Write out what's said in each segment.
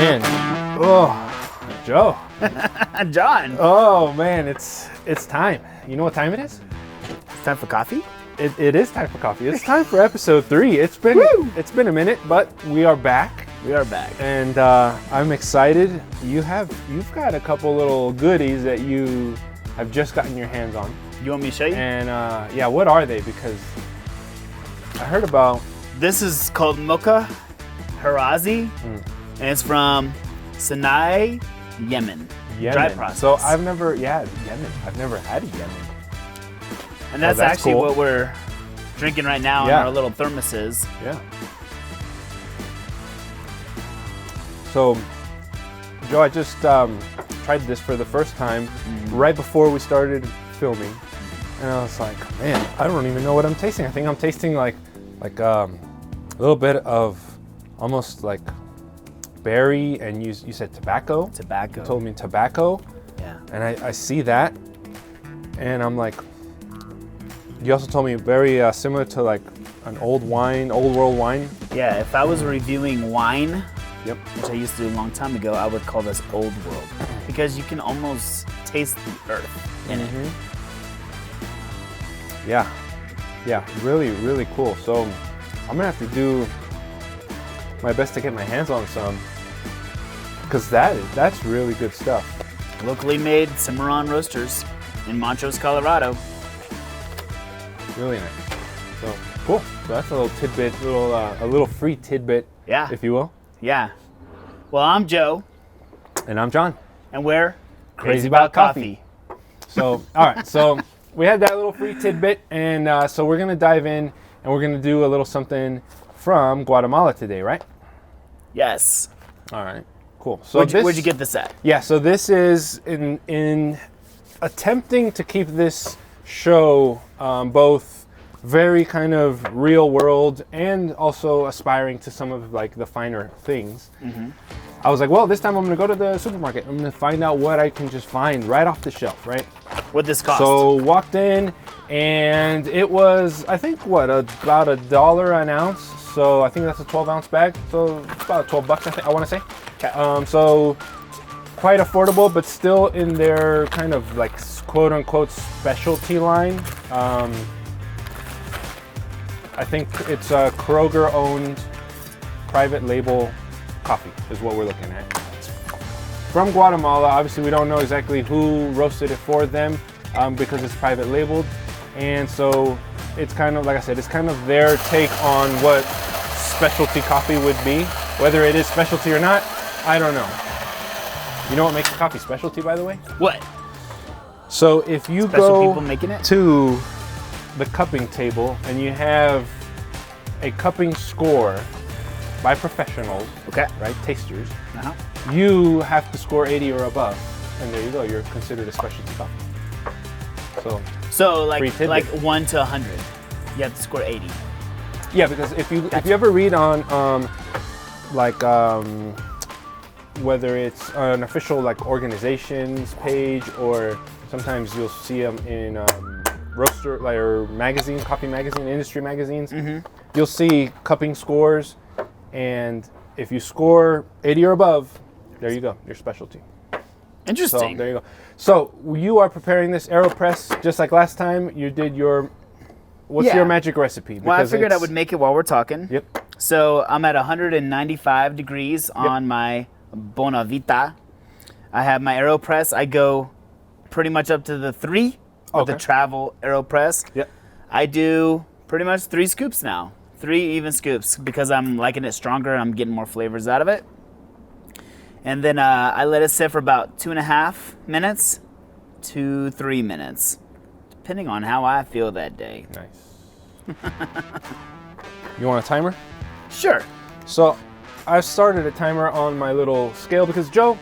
Man. Oh, Joe. John. Oh man, it's time. You know what time it is? It's time for coffee? It is time for coffee. It's time for episode 3. It's been a minute, but we are back. We are back. And I'm excited. You've got a couple little goodies that you have just gotten your hands on. You want me to show you? And yeah, what are they? Because I heard about... This is called Mocha Harazi, and it's from Sana'a Yemen. Dry process. So I've never had Yemen. I've never had Yemen. And that's actually cool. what we're drinking right now in our little thermoses. Yeah. So, Joe, I just tried this for the first time right before we started filming, and I was like, man, I don't even know what I'm tasting. I think I'm tasting like a little bit of almost like berry, and you said tobacco. Tobacco. You told me tobacco. Yeah. And I see that, and I'm like, you also told me very similar to like an old world wine. Yeah, if I was reviewing wine, Yep. which I used to do a long time ago, I would call this old world because you can almost taste the earth in it. Yeah, really, really cool. So I'm gonna have to do my best to get my hands on some, because that's really good stuff. Locally made Cimarron Roasters in Montrose, Colorado. Really nice. So cool. So that's a little tidbit, a little free tidbit, if you will. Yeah. Well, I'm Joe. And I'm John. And we're Crazy about coffee. So, all right. So we had that little free tidbit, and so we're gonna dive in, and we're gonna do a little something from Guatemala today, right? Yes. All right. Cool. So where'd you get this at? Yeah. So this is in attempting to keep this show both very kind of real world and also aspiring to some of like the finer things. I was like, well, this time I'm gonna go to the supermarket. I'm gonna find out what I can just find right off the shelf, right? What'd this cost? So walked in, and it was, I think, about $1 an ounce. So I think that's a 12-ounce bag. So about $12, I want to say. Okay. So quite affordable, but still in their kind of like quote unquote specialty line. I think it's a Kroger-owned private label coffee is what we're looking at. From Guatemala. Obviously, we don't know exactly who roasted it for them because it's private labeled, and so it's kind of, like I said, it's kind of their take on what specialty coffee would be. Whether it is specialty or not, I don't know. You know what makes a coffee specialty, by the way? What? So if you Special go people making it? to the cupping table and you have a cupping score by professionals, Okay. right, tasters, Uh-huh. you have to score 80 or above, and there you go, you're considered a specialty coffee. So Free like tidbit. 1 to 100, you have to score 80. Yeah, because if you ever read on whether it's an official like organization's page, or sometimes you'll see them in roaster or magazine, coffee magazine, industry magazines, you'll see cupping scores, and if you score 80 or above, there you go, your specialty. Interesting. So there you go. So you are preparing this AeroPress just like last time. You did your, what's your magic recipe? Well, I figured I would make it while we're talking. Yep. So I'm at 195 degrees on my Bonavita. I have my AeroPress. I go pretty much up to the 3 with the travel AeroPress. Yep. I do pretty much 3 scoops now. 3 even scoops because I'm liking it stronger. I'm getting more flavors out of it. And then I let it sit for about 2.5 minutes to 3 minutes, depending on how I feel that day. Nice. You want a timer? Sure. So I started a timer on my little scale because, Joe,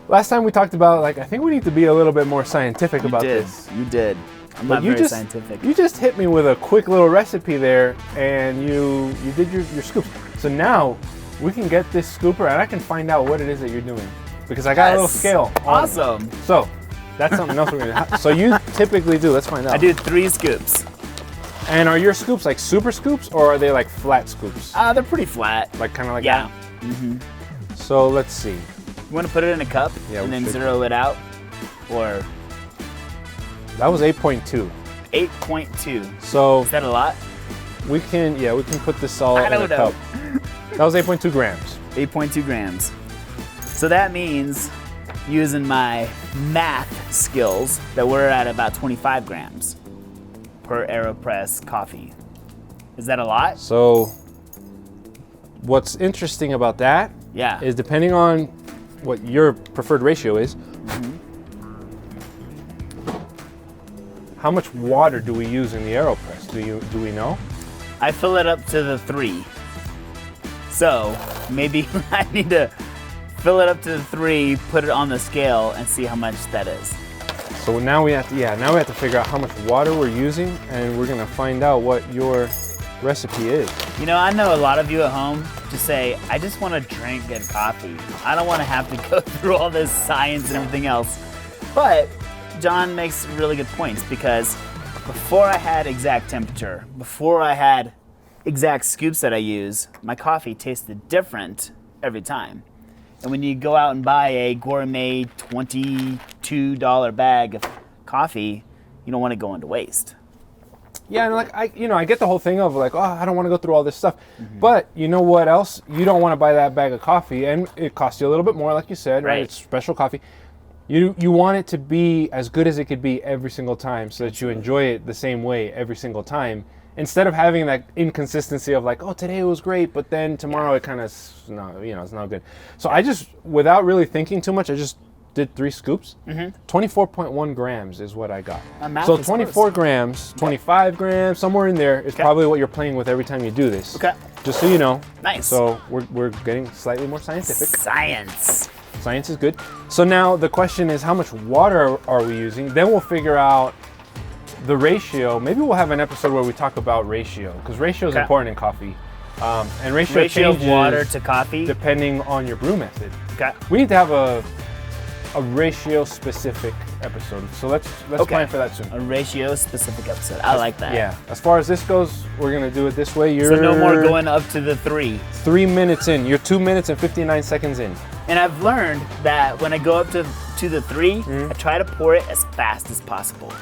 last time we talked about, like, I think we need to be a little bit more scientific about this. You did. I'm But not very scientific. You just hit me with a quick little recipe there, and you did your scoops. So now we can get this scooper, and I can find out what it is that you're doing, because I got a little scale. Awesome. So that's something else we're gonna do. So you typically do, let's find out. I do 3 scoops. And are your scoops like super scoops, or are they like flat scoops? They're pretty flat. Like kind of like Yeah. that? So let's see. You want to put it in a cup Yeah, and we then should. zero it out? Or That was 8.2. 8.2. So Is that a lot? we can put this all I in a don't know. cup. That was 8.2 grams. 8.2 grams. So that means, using my math skills, that we're at about 25 grams per AeroPress coffee. Is that a lot? So what's interesting about that Yeah. is depending on what your preferred ratio is, how much water do we use in the AeroPress? Do we know? I fill it up to the 3. So maybe I need to fill it up to the 3, put it on the scale, and see how much that is. So now we have to figure out how much water we're using, and we're gonna find out what your recipe is. You know, I know a lot of you at home just say, I just want to drink good coffee. I don't want to have to go through all this science and everything else. But John makes really good points, because before I had exact temperature, before I had exact scoops that I use, my coffee tasted different every time. And when you go out and buy a gourmet $22 bag of coffee, you don't want to go into waste. Yeah, and like I get the whole thing of like, oh, I don't want to go through all this stuff. But you know what else? You don't want to buy that bag of coffee, and it costs you a little bit more, like you said, right? Right. It's special coffee. You want it to be as good as it could be every single time, so that you enjoy it the same way every single time, instead of having that inconsistency of like, oh, today it was great, but then tomorrow it kind of, it's not good. So I just, without really thinking too much, I just did 3 scoops. 24.1 grams is what I got. My math So is 24 grams, 25 grams, somewhere in there is probably what you're playing with every time you do this. Okay. Just so you know. Nice. So we're getting slightly more scientific. Science. Science is good. So now the question is, how much water are we using? Then we'll figure out the ratio. Maybe we'll have an episode where we talk about ratio, because ratio is Okay. important in coffee. And ratio Ratio of changes water to coffee. depending on your brew method. Okay. We need to have a ratio specific episode. So let's plan for that soon. A ratio specific episode. I like that. Yeah. As far as this goes, we're gonna do it this way. You're So no more going up to the 3. 3 minutes in. You're 2 minutes and 59 seconds in. And I've learned that when I go up to the 3, I try to pour it as fast as possible.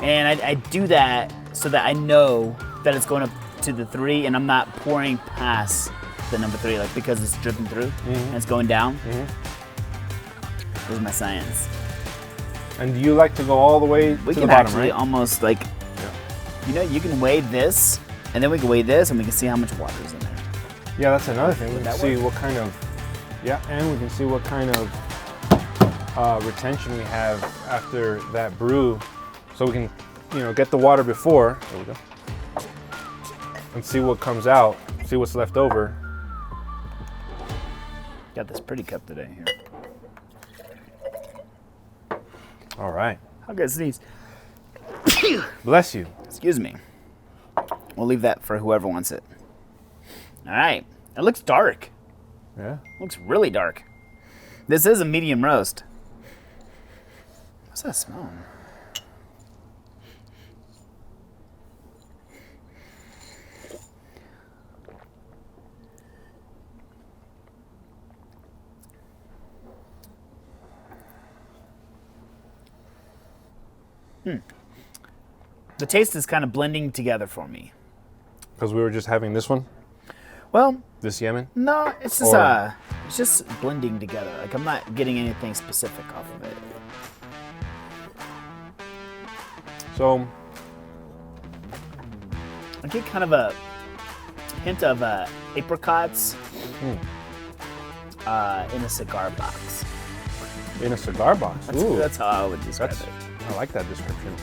And I do that so that I know that it's going up to the 3, and I'm not pouring past the number 3, like, because it's dripping through and it's going down. This is my science. And do you like to go all the way We to can the bottom, actually right? almost like, you can weigh this, and then we can weigh this, and we can see how much water is in there. Yeah, that's another thing. We can that see work? what kind of, and we can see what kind of retention we have after that brew. So we can, get the water before, there we go, and see what comes out, see what's left over. Got this pretty cup today here. All right. I'll get sneeze. Bless you. Excuse me. We'll leave that for whoever wants it. All right. It looks dark. Yeah. Looks really dark. This is a medium roast. What's that smell? The taste is kind of blending together for me. Because we were just having this one, Well, this Yemen. no, it's just blending together. Like, I'm not getting anything specific off of it. So I get kind of a hint of apricots in a cigar box. in a cigar box. Ooh, That's how I would describe it. I like that description.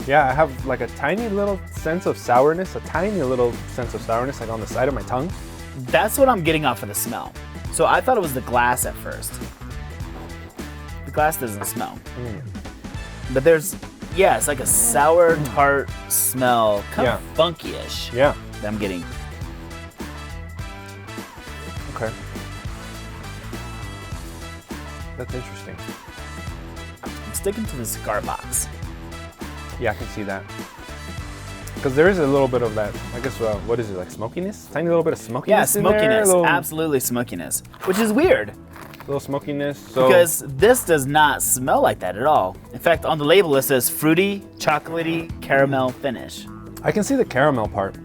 Yeah, I have like a tiny little sense of sourness, like on the side of my tongue. That's what I'm getting off of the smell. So I thought it was the glass at first. The glass doesn't smell. But it's like a sour tart smell, kind of funky-ish Yeah. that I'm getting. Okay. That's interesting. I'm sticking to the cigar box. Yeah, I can see that. Because there is a little bit of that, I guess, what is it, like smokiness? Tiny little bit of Yeah, smokiness in there. smokiness. Little, Absolutely smokiness. Which is weird. little smokiness. So, Because this does not smell like that at all. In fact, on the label it says fruity, chocolatey, caramel finish. I can see the caramel part.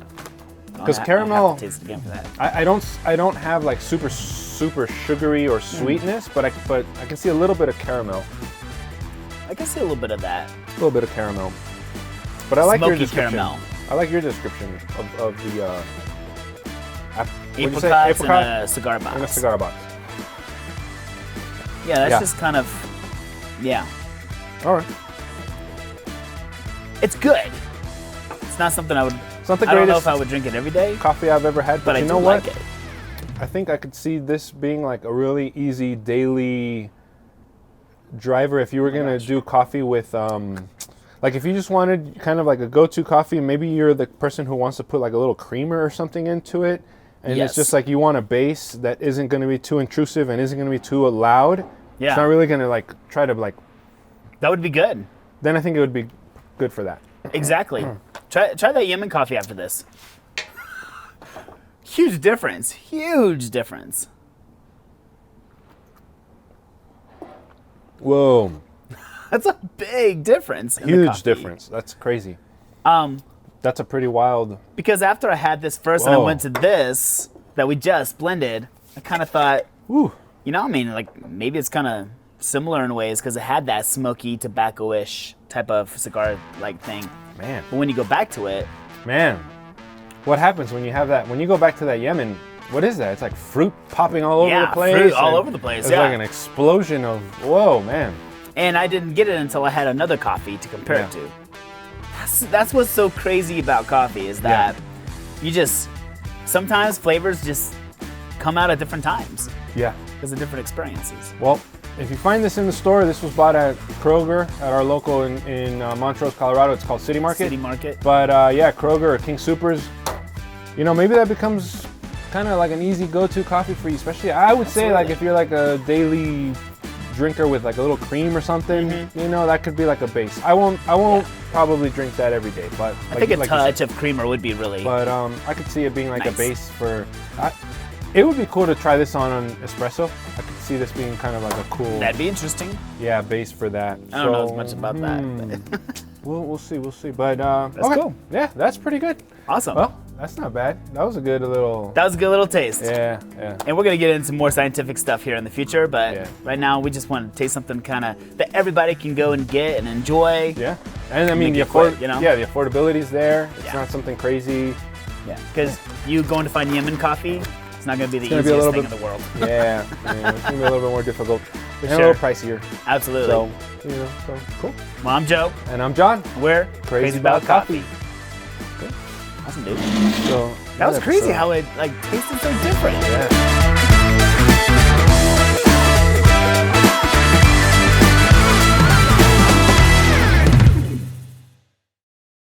Because I caramel, have to taste it again for that. I don't have like super sugary or sweetness, but I can see a little bit of caramel. I can see a little bit of that. A little bit of caramel. But I like your Smoky description. caramel. I like your description of the what'd you say? Apricots in Apricot a cigar box. in a cigar box. Yeah, that's Yeah. just kind of, yeah. All right. It's good. It's not something I would, It's not the I don't know greatest if I would drink it every day, coffee I've ever had, but but I you do know what? like it. I think I could see this being like a really easy daily driver if you were gonna do coffee with like if you just wanted kind of like a go-to coffee, maybe you're the person who wants to put like a little creamer or something into it, and Yes. it's just like you want a base that isn't going to be too intrusive and isn't going to be too loud. Yeah. It's not really going to like try to like. That would be good. Then I think it would be good for that. Exactly. Try that Yemen coffee after this. Huge difference. Huge difference. Whoa, That's a big difference. in the huge coffee. difference. That's crazy. Um, That's a pretty wild. because after I had this first and I Whoa. went to this that we just blended, I kind of thought, Woo. you know, I mean, like maybe it's kind of similar in ways because it had that smoky, tobacco-ish type of cigar-like thing. Man, But when you go back to it, man, what happens when you have that? When you go back to that Yemen, what is that? It's like fruit popping all over Yeah, the place. fruit all and over the place, It's yeah. like an explosion of whoa, man. and I didn't get it until I had another coffee to compare it Yeah. to. That's what's so crazy about coffee is that you just sometimes flavors just come out at different times Yeah. because of different experiences. Well, if you find this in the store, this was bought at Kroger at our local in Montrose, Colorado. It's called City Market. City Market. But yeah, Kroger or King Supers. You know, maybe that becomes kind of like an easy go-to coffee for you. Especially, I would say, like Absolutely. if you're like a daily drinker with like a little cream or something. You know, that could be like a base. I won't probably drink that every day, but I think a like you said. touch of creamer would be really. But I could see it being like Nice. a base for. It would be cool to try this on espresso. I could see this being kind of like a cool, That'd be interesting. yeah, base for that. I don't know as much about that. but- We'll see. But That's okay. cool. Yeah, that's pretty good. Awesome. Well, that's not bad. That was a good little. That was a good little taste. Yeah. And we're gonna get into more scientific stuff here in the future, but Yeah. right now we just want to taste something kind of that everybody can go and get and enjoy. Yeah. And I mean, Make the it quick, you know? Yeah, the affordability's there. It's Yeah. not something crazy. Yeah, because you going to find Yemen coffee, it's not gonna be the gonna be a easiest little thing bit- in the world. Yeah. It's gonna be a little bit more difficult and sure. a little pricier. Absolutely. So, so cool. Well, I'm Joe. And I'm John. We're Crazy about coffee. Awesome, dude. So That was crazy episode. how it like tasted so different. Yeah.